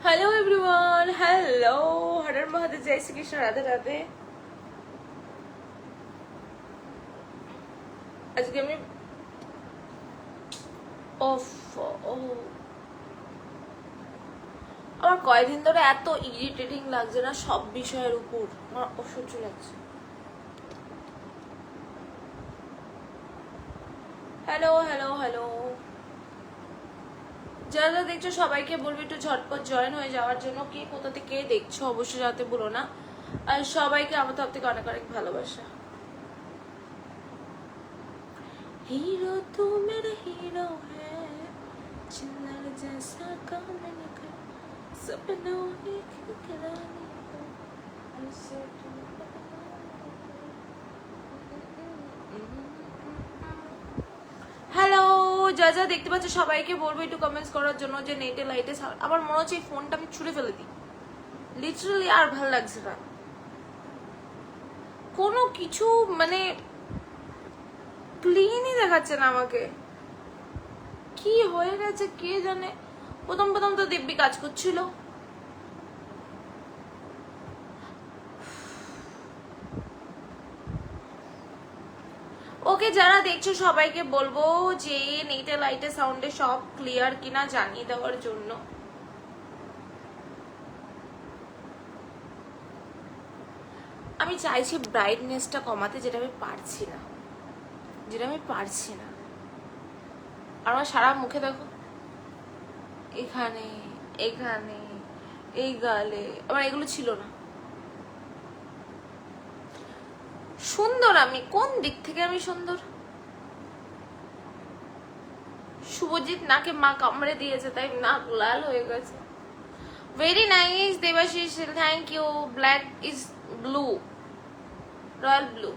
Hello everyone, hello, हर हर महादेव, जय श्री कृष्ण, राधे राधे। আজকে আমি আমার কয়েকদিন ধরে এত ইরিটেটিং লাগছে না সব বিষয়ের উপর, আমার অসহ্য লাগছে। হ্যালো হ্যালো হ্যালো, যারা দেখছো সবাইকে বলবো একটু ঝটপট জয়েন হয়ে যাওয়ার জন্য। কে কোথা থেকে দেখছো অবশ্যই যাতে বলো না। আর সবাইকে আমার তরফ থেকে অনেক অনেক ভালোবাসা। हीरो तू मेरा हीरो है, चिल्लर जैसा काम मैंने कर, सपनों की खिलखिलानी हो, ऐसे तू। হ্যালো, যা যা দেখতে পাচ্ছ সবাইকে বলবো একটু কমেন্টস করার জন্য যে নেটে লাইটে আমার মনে হচ্ছে এই ফোনটা আমি ছুঁড়ে ফেলে দিই, লিটারালি আর ভালো লাগছে না কোনো কিছু, মানে ক্লিনই দেখাচ্ছে না আমাকে, কি হয়ে গেছে কে জানে। প্রথম প্রথম তো দিব্যি কাজ করছিল, ওকে যারা দেখছো সবাইকে বলবো যে নেটে লাইটে সাউন্ডে সব ক্লিয়ার কিনা জানিয়ে দেওয়ার জন্য। আমি চাইছি ব্রাইটনেসটা কমাতে, যেটা আমি পারছি না, আর আমার সারা মুখে দেখো, এখানে এখানে এই গালে, আমার এগুলো ছিল না। সুন্দর আমি কোন দিক থেকে আমি সুন্দর? শুভজিৎ নাকে মা কামড়ে দিয়েছে তাই নাক লাল হয়ে গেছে। Very nice Debashish, thank you. Black is blue, royal blue.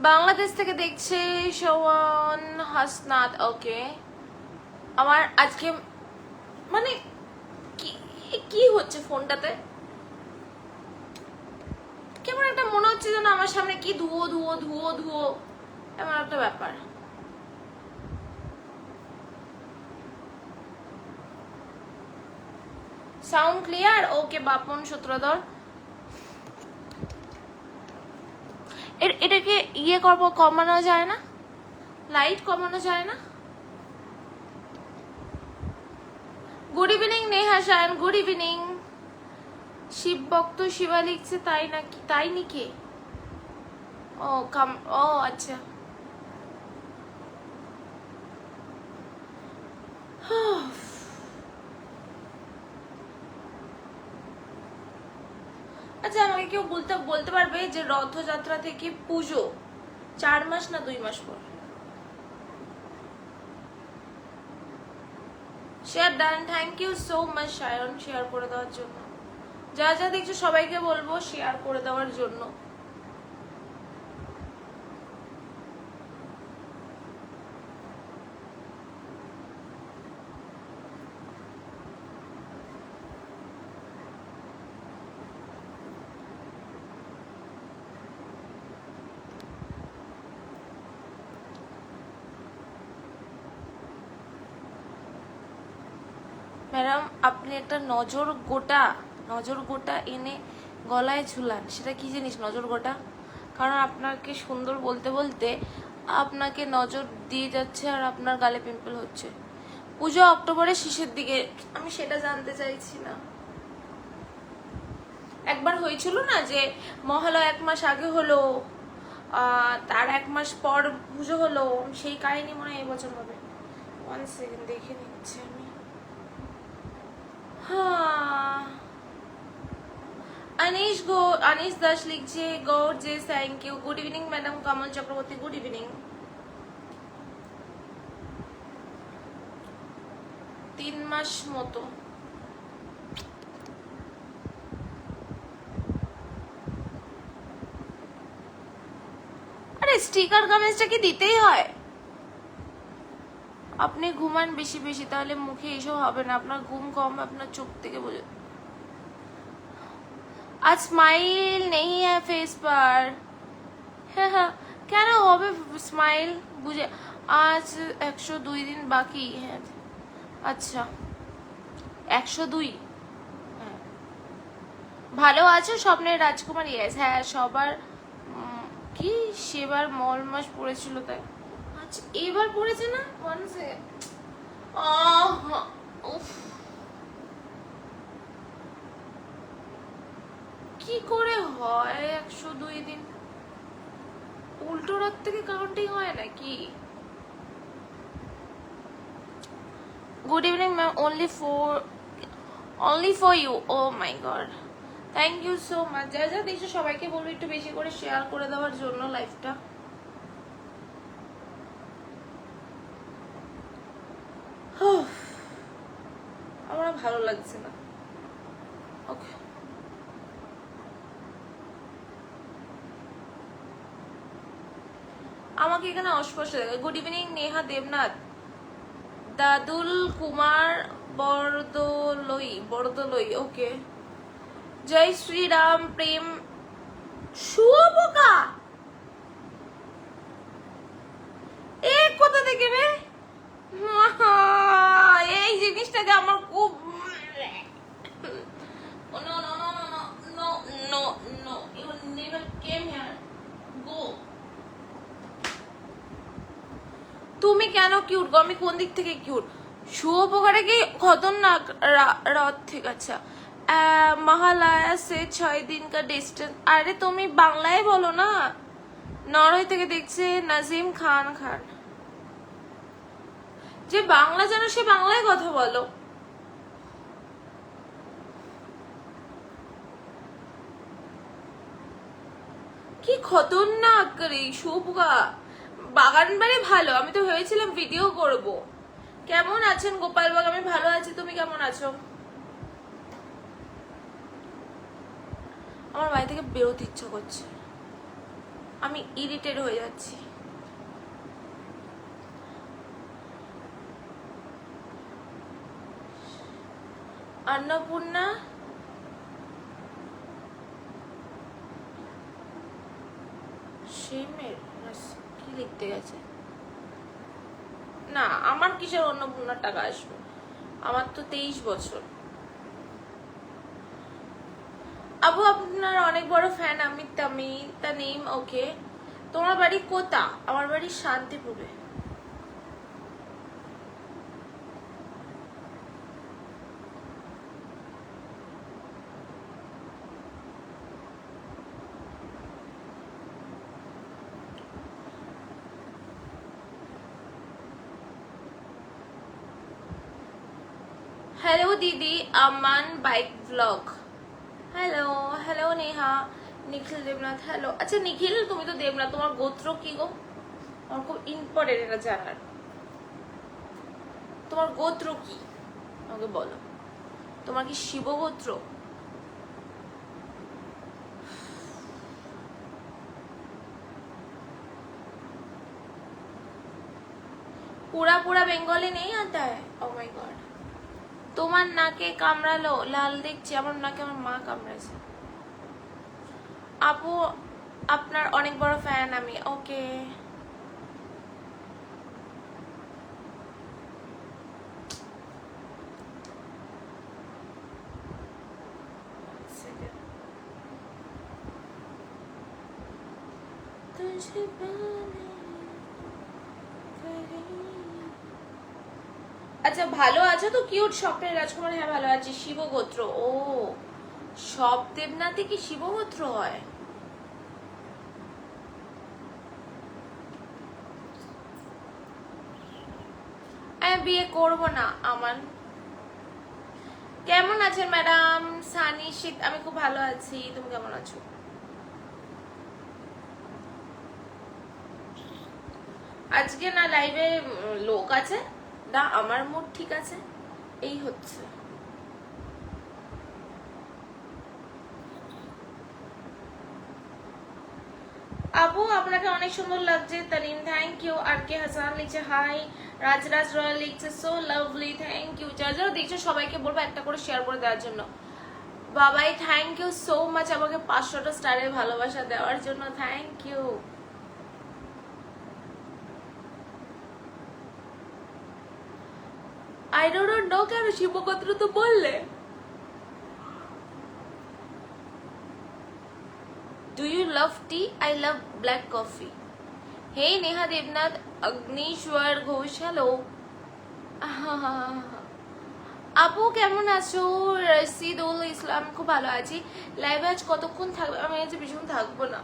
Bangladesh থেকে দেখছে শোয়ান হাসনাত, ওকে। আমার আজকে মানে কি হচ্ছে ফোনটাতে, কেমন একটা মনে হচ্ছে যেন আমার সামনে কি ধুয়ো ধুয়ো ধুয়ো ধুয়ো, এমন একটা ব্যাপার। সাউন্ড ক্লিয়ার, ওকে। বাপন সূত্রধর, এটাকে ইয়ে করবো, কমানো যায় না, লাইট কমানো যায় না? Good evening Neha Shayan, good evening. Shiv ভক্ত শিবা লিখছে, তাই নাকি? তাই নাকি? ও আচ্ছা। আচ্ছা, আমাকে কেউ বলতে পারবে যে রথযাত্রা থেকে পুজো 4 মাস না 2 মাস পর? Share done, thank you so much Shayan share করে দেওয়ার জন্য। যা যা দেখছো সবাইকে বলবো শেয়ার করে দেওয়ার জন্য। ম্যাডাম আপনি একটা নজর গোটা এনে গলায় ঝুলান, সেটা কি জিনিস নজর গোটা? কারণ আপনাকে সুন্দর বলতে বলতে আপনাকে নজর দিয়ে যাচ্ছে আর আপনার গালে পিম্পল হচ্ছে। পুজো অক্টোবরের শেষের দিকে, আমি সেটা জানতে চাইছি না। একবার হয়েছিল না যে মহালয়া 1 মাস আগে হলো, তার 1 মাস পর পুজো হলো, সেই কাহিনী মনে হয় এবছর হবে। 1 সেকেন্ড দেখে নিচ্ছি আমি। अनीश दास लिखছে gorgeous, thank you. Good evening madam Kamal Chakraborty, good evening. 3 মাস মতো। আরে স্টিকার কমেন্টসটা কি দিতেই হয়? আপনি ঘুমান বেশি বেশি, তাহলে মুখে এসব হবে না। আপনার ঘুম কম, আপনার চোখ থেকে বোঝে। आज स्माइल नहीं है फेस पर। हाँ, কেন হবে স্মাইল? বুঝে আজ 102 দিন বাকি। হ্যাঁ আচ্ছা, 102 ভালো আছো স্বপ্নের রাজকুমার? ইয়েস, হ্যাঁ সবার কি সেবার মল মাস পড়েছিল তাই। আচ্ছা এবার পড়েছে না? One second. উফ, কি করে হয় 102 দিন? উল্টো রাত থেকে কাউন্টিং হয় নাকি? Good evening ma'am, only for you. Oh my god, thank you so much. যা যা দেখছো সবাইকে বলবো একটু বেশি করে শেয়ার করে দেওয়ার জন্য লাইভটা। আমার ভালো লাগছে না। ওকে, আমাকে এখানে অস্পষ্ট লাগে। Good evening Neha Debnath, Dadul Kumar Bordoloi. Okay, জয় শ্রীরাম প্রেম। শুয়োপোকা এ কোথা থেকে রে? এই জিনিসটাকে আমার খুব no, you never came here. Go. তুমি কেন কিউট গো? আমি কোন দিক থেকে কিউট? শুয়োপোকাটা কি খতরনাক? রাত থেকে আচ্ছা महालया से 6 दिन का डिस्टेंस। अरे তুমি বাংলায় বলো না। নরওয়ে থেকে দেখছে নাজিম খান। যে বাংলা জানো সে বাংলায় কথা বলো। কি খতরনাক রে শুয়োপোকা। বাগান বাড়ি ভালো, আমি তো ভেবেছিলাম ভিডিও করব। কেমন আছেন গোপালবাগ? আমি ভালো আছি, তুমি কেমন আছো? আমার বাড়ি থেকে বেরোতে ইচ্ছা করছে, আমি ইরিটেট হয়ে যাচ্ছি। अन्नपूर्णा সেমের কি লিখতে গেছে? না আমার কিসের অন্নপূর্ণার টাকা আসবে? আমার তো 23 বছর। আবু আপনার অনেক বড় ফ্যান আমি। তামিম। ওকে, তোমার বাড়ি কোথা? আমার বাড়ি শান্তিপুরে। হ্যালো দিদি, আমান বাইক ব্লগ। হ্যালো নেহা। নিখিল দেবনাথ, হ্যালো। আচ্ছা নিখিল তুমি তো দেবনাথ, তোমার গোত্র কি গো? আমার খুব ইম্পর্টেন্ট এটা জানার। তোমার গোত্র কি আমাকে বলো। তোমার কি শিব গোত্র? पूरा বেঙ্গলি নেই आता है। Oh my god, তোমার নাকে কামড়ালো লাল দেখছি। আমার নাকে আমার মা কামড়াইছে। আপু আপনার অনেক বড় ফ্যান আমি। ওকে, আচ্ছা ভালো আছো তো? কিউট স্বপ্নের রাজকুমার, হ্যাঁ ভালো আছি। শিবগোত্র, ও সব দেবনাথে কি শিবগোত্র হয়? আমি বিয়ে করব না। আমার কেমন আছেন ম্যাডাম সানি শীত? আমি খুব ভালো আছি, তুমি কেমন আছো? আজকে না লাইভে লোক আছে না, আমার মুড ঠিক আছে, এই হচ্ছে। আপু আপনাকে অনেক সুন্দর লাগছে। Tarim thank you. আর কে হাসান লিখছে হাই। রাজরাজ রয়্যাল লিখছে সো লাভলি, থ্যাংক ইউ। যারা যারা দেখছো সবাইকে বলবো একটা করে শেয়ার করে দেওয়ার জন্য। বাবাই থ্যাংক ইউ সো মাচ আমাকে 500টা স্টারের ভালোবাসা দেওয়ার জন্য, thank you. I don't know কেন শিবগোত্র তো বললে। Do you love tea? I love black coffee. Hey Neha Debnath, Agnishwar Ghosh, hello. আপু কেমন আছো? রশিদুল ইসলাম, খুব ভালো আছি। লাইভে আজ কতক্ষণ থাকবে? আমি আজ ভীষণ থাকবো না,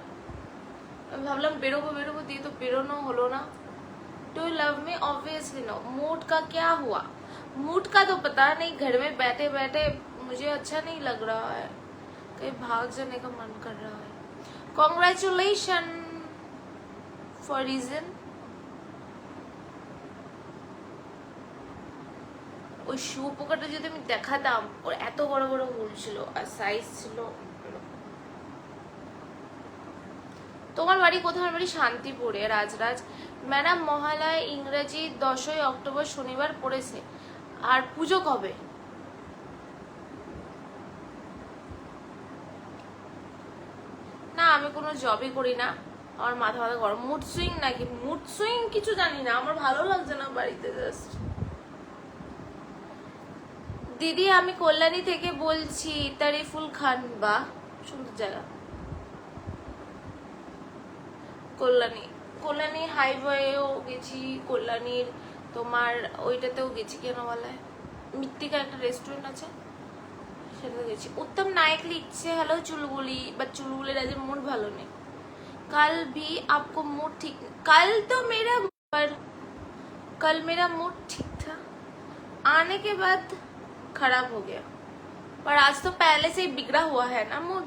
আমি ভাবলাম বেরোবো বেরোবো দিয়ে তো বেরোনো হলো না। Do you love me? Obviously no. Mood का क्या हुआ? मूड का तो पता नहीं, घर में बैठे बैठे मुझे अच्छा नहीं लग रहा है, कहीं भाग जाने का मन कर रहा है। Congratulation for reason. ওই শুয়োপোকাটা যদি আমি দেখাতাম, ওর এত বড় বড় হুল ছিল আর সাইজ ছিল। তোমার বাড়ি কোথায়? আমার বাড়ি শান্তিপুরে, রাজরাজ। ম্যাডাম মহালয়া ইংরেজি 10ই অক্টোবর শনিবার পড়েছে, আর পুজো কবে? না আমি কোনো জবই করি না, আমার মাথা মাথা গরম। মুড সুইং নাকি? মুড সুইং কিছু জানি না, আমার ভালো লাগছে না বাড়িতে। জাস্ট দিদি আমি কল্যাণী থেকে বলছি, তারিফুল খান। বা সুন্দর জায়গা কল্যাণী। কল্যাণী হাইওয়েও গেছি, কল্যাণীর তোমার ওইটাতেও গেছি, কেন বলায় মৃত্তিকা একটা রেস্টুরেন্ট আছে সেটাতে গেছি। উত্তম নায়ক লিখছে, হ্যালো চুলবুলি, বা চুলবুলির আজ মুড ভালো নেই। कल भी आपको मूड ठीक? कल तो मेरा पर कल मेरा मूड ठीक था, आने के बाद खराब हो गया, पर आज तो पहले से ही बिगड़ा हुआ है ना मूड।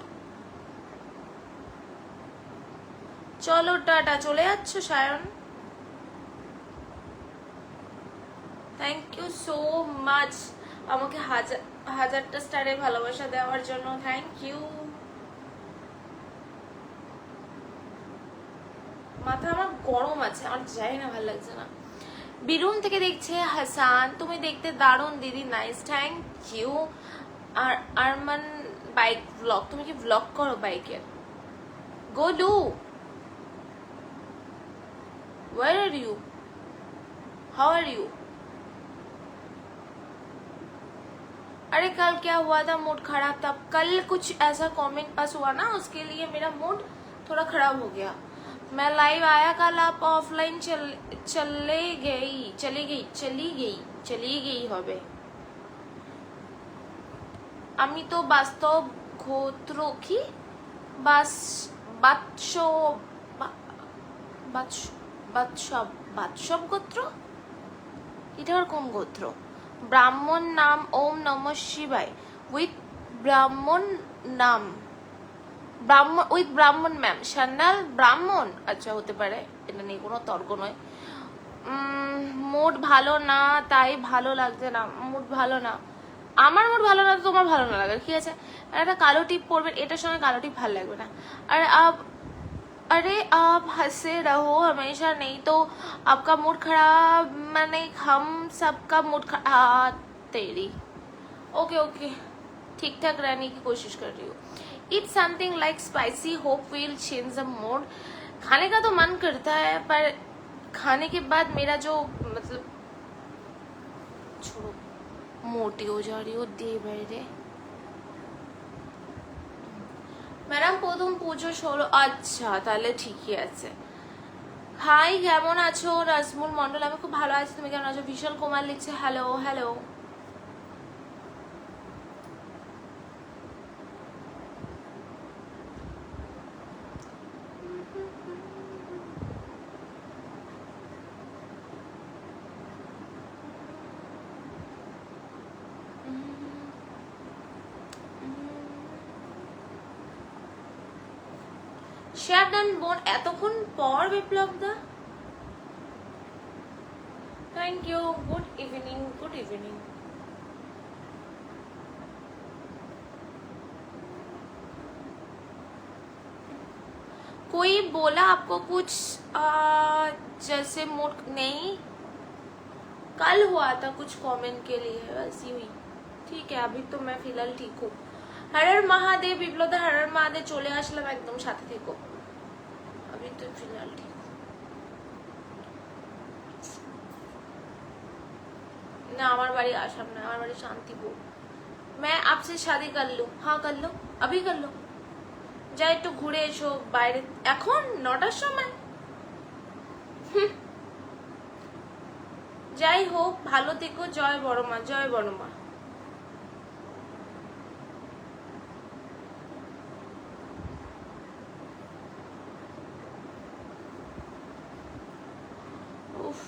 চলো টাটা। চলে যাচ্ছ Sayan? Thank you so much আমাকে হাজারটা স্টারে ভালোবাসা দেওয়ার জন্য, থ্যাংক ইউ। মাথা আমার গরম আছে, আমার জানি না, ভালো লাগছে না। বীরুন থেকে দেখছে হাসান, তুমি দেখতে দারুণ দিদি, নাইস, থ্যাংক ইউ। আর আরমান বাইক ব্লগ, তুমি কি ব্লগ করো বাইকের? Go do. Where are you? How are you? अरे कल क्या हुआ था? मूड खराब था। कल कुछ ऐसा कमेंट पास हुआ ना, उसके लिए मेरा मूड थोड़ा खराब हो गया। मैं लाइव आया कल, आप ऑफलाइन चली गई হবে। আমি তো বাস্তব গোত্র কি বাৎসব গোত্র, এটা আর কোন গোত্র? ব্রাহ্মণ নাম ওম নম শিবায় উইথ ব্রাহ্মণ নাম, উইথ ব্রাহ্মণ ম্যাম সান্যাল ব্রাহ্মণ। আচ্ছা হতে পারে, এটা নিয়ে কোনো তর্ক নয়। মুড ভালো না তাই ভালো লাগছে না। মুড ভালো না, আমার মুড ভালো না তো তোমার ভালো না লাগে, ঠিক আছে? একটা কালো টিপ পরবেন, এটার সঙ্গে কালো টিপ ভালো লাগবে না। আর अरे आप हंसे रहो हमेशा, नहीं तो आपका मूड खराब, मैंने हम सबका मूड खराब। तेरी ओके ओके, ठीक ठाक रहने की कोशिश कर रही हूँ। Eat something like spicy, hope will change the mood। खाने का तो मन करता है, पर खाने के बाद मेरा जो मतलब, छोड़ो, मोटी हो जा रही हो दे बैठे। ম্যাডাম প্রথম পুজো 16। আচ্ছা তাহলে ঠিকই আছে। হাই কেমন আছো? নাজমুল মন্ডল, আমি খুব ভালো আছি, তুমি কেমন আছো? বিশাল কুমার লিখছে হ্যালো হ্যালো। শেয়ারডন বোন এতক্ষণ পর বিপ্লব দা, thank you. Good evening, good evening. कोई बोला आपको कुछ जैसे मूड नहीं? कल हुआ था कुछ कमेंट के लिए, वैसी हुई। ठीक है, अभी तो मैं फिलहाल ठीक हूँ। हर महादेव বিপ্লব দা, हर महादेव, চলে আসলাম একদম, সাথে থেকো। अभी तो फिलहाल ठीक हूँ। ना हमारे बाड़ी आसाम ना, हमारे बाड़ी शांतिपुर। मैं आपसे शादी कर लूँ? हाँ कर लो, अभी कर लो। যাই একটু ঘুরে এসো বাইরে, এখন 9টার সময়। যাই হোক, ভালো থেকো। জয় বড় মা, জয় বড় মা। উফ,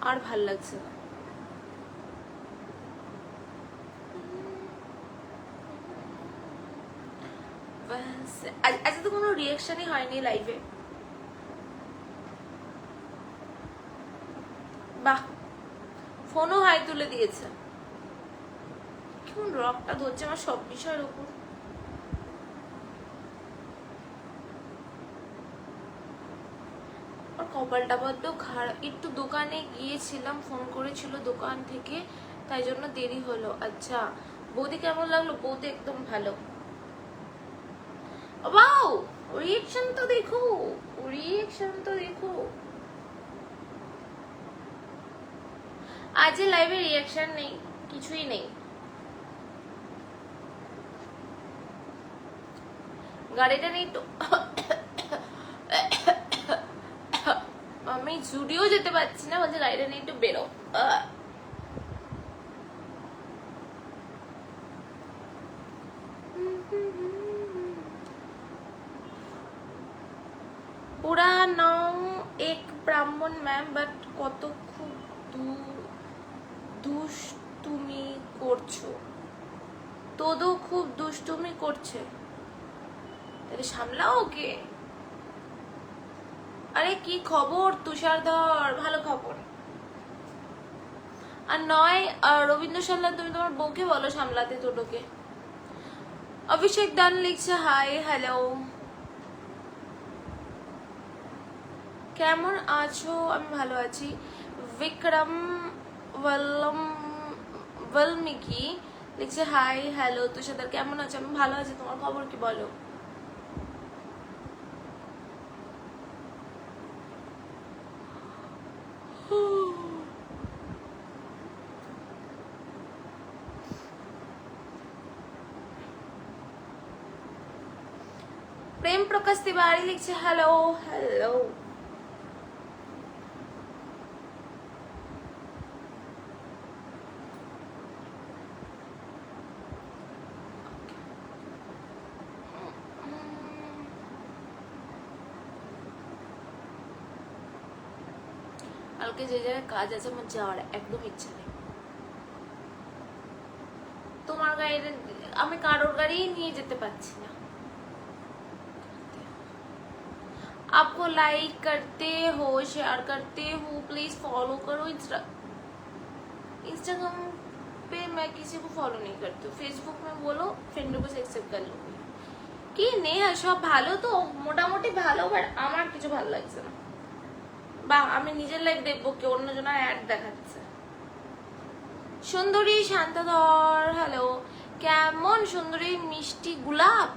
আর ভাল লাগছে না। আজ তো কোনো রিয়াকশনই হয়নি লাইভে। বাহ, ফোনও হাই তুলে দিয়েছে। কেমন রকটা ধরছে আমার সব বিষয়ের উপর। আর কপালটা বড্ড খারাপ। একটু দোকানে গিয়েছিলাম, ফোন করেছিল দোকান থেকে, তাই জন্য দেরি হলো। আচ্ছা, বৌদি কেমন লাগলো? বৌদি একদম ভালো। ওয়াও, রিঅ্যাকশন তো দেখো, রিঅ্যাকশন তো দেখো। আজ লাইভে রিঅ্যাকশন নেই, কিছুই নেই। গাড়িটা নেই তো। আমি জুডিও যেতে পারছি না, বলছে গাড়িটা নেই, একটু বেরো। पूरा नाम एक ब्राह्मण मैम, बट কত খুব দুষ্টুমি করছো। তোদো খুব দুষ্টুমি করছে, তাহলে সামলাও ওকে। আরে কি খবর তুষারধর? ভালো খবর। আর নয় রবীন্দ্র সাল্লা, তুমি তোমার বউকে বলো সামলাতে তোডোকে। অভিষেক দান লিখছে হাই হ্যালো, কেমন আছো? আমি ভালো আছি। বিক্রম ওয়ালমিকি লিখছে হাই হ্যালো তুষার, কেমন আছো? আমি ভালো আছি, তোমার খবর কি বলো? প্রেম প্রকাশ তিওয়ারি লিখছে হ্যালো হ্যালো। কালকে যে জায়গায় কাজ আছে আমার যাওয়ার একদম ইচ্ছা নেই। তোমার গাড়িতে আমি কারোর গাড়ি নিয়ে যেতে পারছি না। आपको लाइक करते हो, शेयर करते हो, प्लीज फॉलो करो। इंस्टाग्राम पे मैं किसी को फॉलो नहीं करती हूँ। फेसबुक में बोलो, फ्रेंड रिक्वेस्ट एक्सेप्ट कर लूंगी। কি নেহা সব ভালো তো? মোটামুটি ভালো, বাট আমার কিছু ভালো লাগছে না। বা আমি নিজের লাইফ দেখবো কি অন্যজনের অ্যাড দেখাচ্ছে। সুন্দরী শান্তধর হ্যালো, কেমন সুন্দরী মিষ্টি গোলাপ।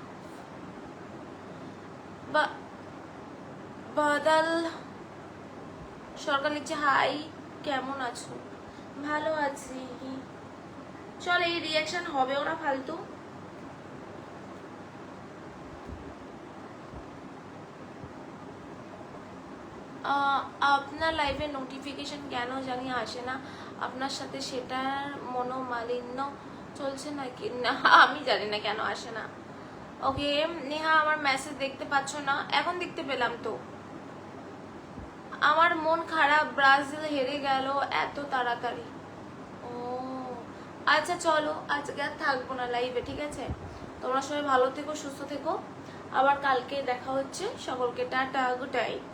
বাদল সরকার লিখছে হাই, কেমন আছো? ভালো আছি। চল, এই রিয়াকশন হবেও না ফালতু। আপনার লাইভে নোটিফিকেশন কেন জানি আসে না, আপনার সাথে সেটার মনোমালিন্য চলছে নাকি? না, আমি জানি না কেন আসে না। ওকে নেহা, আমার মেসেজ দেখতে পাচ্ছ না? এখন দেখতে পেলাম তো। আমার মন খারাপ, ব্রাজিল হেরে গেল এত তাড়াতাড়ি। ও আচ্ছা, চলো আজকে আর থাকবো না লাইভে, ঠিক আছে? তোমরা সবাই ভালো থেকো, সুস্থ থেকো। আবার কালকে দেখা হচ্ছে। সকলকে টাটা, গুড নাইট।